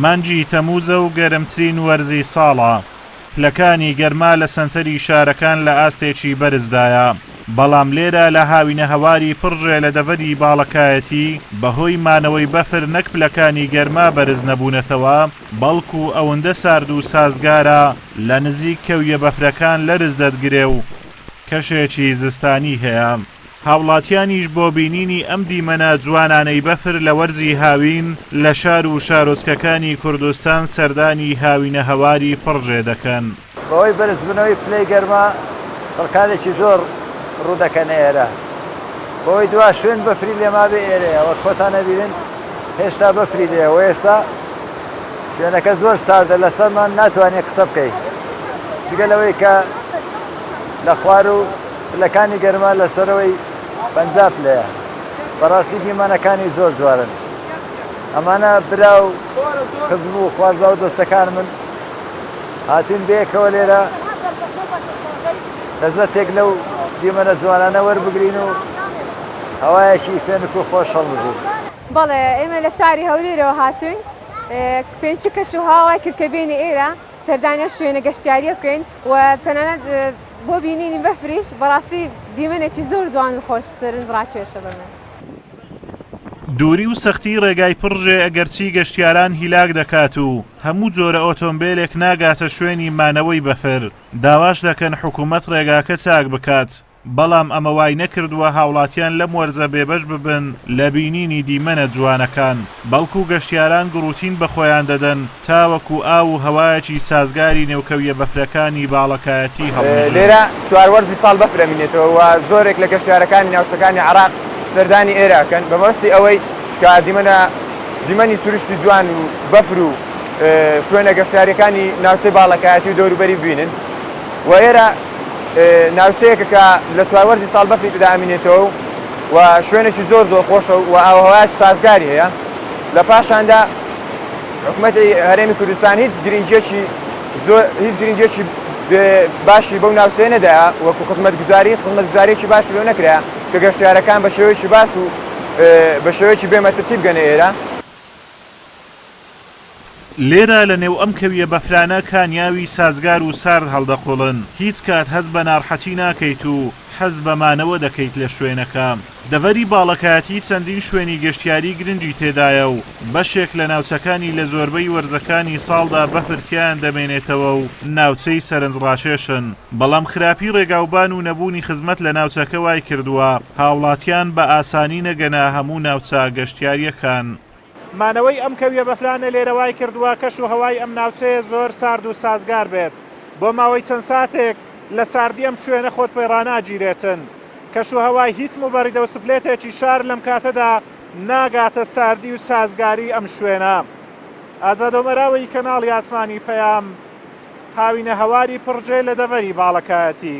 مانجی تەمووزە و گەرمترین وەرزی ساڵە. پلەکانی گەرما لە سەنتەری شارەکان لە ئاستێکی بەرزدایە، بەڵام لێرە لە هاوینە هەواری پڕژێ لە دەڤەری باڵەکایەتی بەهۆی مانەوەی بەفر نەک پلەکانی گەرما بەرز نەبوونەتەوە، بەڵکو ئەوەندە سارد و سازگارە لە نزیک کەویە بەفرەکان لەرز دەدگرێ و کەشێکی زستانی هەیە. هاوڵاتیانیش بۆ بینینی ئەم دیمەنە جوانانەی بەفر لە وەرزی هاوین لە شار و شارۆچکەکانی کوردستان سەردانی هاوینە هەواری پڕژێ دەکەن. بەهۆی بەرزبوونەوەی پلەی گەرما خەڵکانێکی زۆر ڕوودەکەنە ئێرە، بەهۆی دوا شوێن بەفری لێما بێ ئێرەیە وەک خۆتان نەبینن هێشتا بەفری لێ و هێشتا شوێنەکە زۆر ساردە لەسەرمان ناتوانێت قسە بکەیت جگە لەوەی کە لە خوار و پلەکانی گەرما لەسەرەوەی 50 پلەیە. بەڕاستی دیمەنەکانی زۆر جوارن. ئەمانە برا و خزم و خوارزا و دۆستەکان من هاتوون بەیەکەوە لێرە لەزەتێک لەو دیمەنە جوانانە وەربگرین و هەوایەکی فێنک و خۆش هەڵبژین. بەڵێ ئێمە لە شاری هەولێرەوە هاتوین فێنچی کەش و هاوای کردکەبێنی ئێرە سەردانیا شوێنە گەشتیاریە بکەین و تەنانەت بۆ بینینی بەفریش بەڕاستی دیمەنێکی زۆر جوان و خۆش سەرنجڕاکێشە بە من. دووری و سەختی ڕێگای پڕژێ ئەگەرچی گەشتیاران هیلاک دەکات و هەموو جۆرە ئۆتۆمبیلێک ناگاتە شوێنی مانەوەی بەفر، داواش دەکەن حکوومەت ڕێگاکە چاک بکات، بەڵام ئەمە وای نەکردووە هاوڵاتیان لەم وەرزە بێبەش ببن لە بینینی دیمەنە جوانەکان، بەڵکو گەشتیاران گروتین بە خۆیان دەدەن تاوەکو ئاو و هەوایەکی سازگاری نێوکەویە بەفرەکانی باڵەکایەتی هەڵبژێن. لێرە چواروەرزی ساڵ بەفرەمینێتەوە و زۆرێک لە گەشتیارەکانی ناوچەکانی عێراق سەردانی ئێراکەن بە مەبەستی ئەوەی کە دیمەنی سروشتی جوان و بەفر و شوێنە گەشتیاریەکانی ناوچەی باڵەکایەتی و دەوروبەری ببینن و ئێرە ناوچەیەکە کە لە چواروەرزی ساڵ بەفری دامینێتەوە و شوێنێکی زۆر زۆر خۆشە و ئاوهەوایەکی سازگاری هەیە. لە پاشاندا حکوومەتی هەرێمی کوردستان هیچ گرنگێکی باشی بەو ناوچەیە نەدایە، وەکو خزمەتگوزاریەکی باشی لێ نەکرا کە گەشتیارەکان بە شێوەیەکی باش و بە شێوەیەکی بێمەترسی بگەنە ئێرە. لێرە لە نێو ئەم کەویە بەفرانە کانیاوی سازگار و سارد هەڵدەقۆڵن، هیچ کات هەز بە ناڕحەتی ناکەیت و حەز بەمانەوە دەکەیت لە شوێنەکە. دەڤەری باڵەکایەتی چەندین شوێنی گەشتیاری گرنگی تێدایە و بەشێک لە ناوچەکانی لە زۆربەی وەرزەکانی ساڵدا بەفرتیان دەمێنێتەوە و ناوچەی سەرنجڕاکێشن، بەڵام خراپی ڕێگاوبان و نەبوونی خزمەت لە ناوچەکە وای کردووە هاوڵاتیان بە ئاسانی نەگەنە هەموو ناوچە گەشتیاریەکان. مانەوەی ئەم کەویە بەفرانە لێرەوای کردووە کەش و هەوای ئەم ناوچەیە زۆر سارد و سازگار بێت. بۆ ماوەی چەند ساتێک لە ساردی ئەم شوێنە خۆت پێی ڕاناگیرێتن. کەش و هەوای هیچ مۆبەریدە و سپلێتێکی شار لەم کاتەدا ناگاتە ساردی و سازگاری ئەم شوێنە. ئازادۆمەراوی کەناڵی ئاسمانی پەیام، هاوینە هەواری پڕژێ لە دەڤەری باڵەکایەتی.